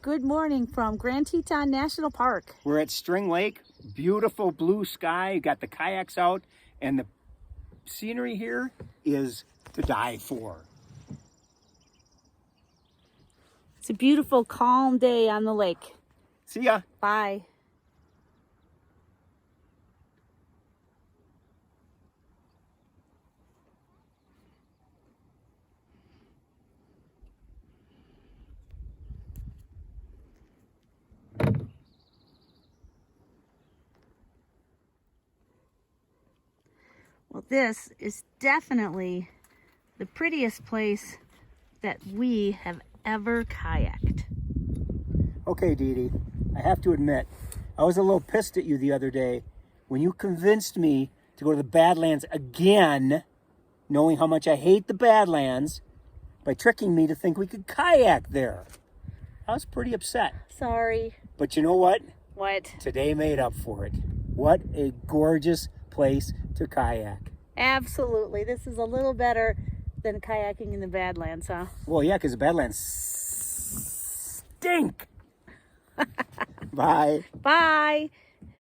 Good morning from Grand Teton National Park. We're at String Lake, beautiful blue sky, got the kayaks out, and the scenery here is to die for. It's a beautiful, calm day on the lake. See ya. Bye. Well, this is definitely the prettiest place that we have ever kayaked. Okay, Dee Dee, I have to admit, I was a little pissed at you the other day when you convinced me to go to the Badlands again, knowing how much I hate the Badlands, by tricking me to think we could kayak there. I was pretty upset. Sorry. But you know what? What? Today made up for it. What a gorgeous place to kayak. Absolutely. This is a little better than kayaking in the Badlands, huh? Well, yeah, because the Badlands stink. Bye. Bye.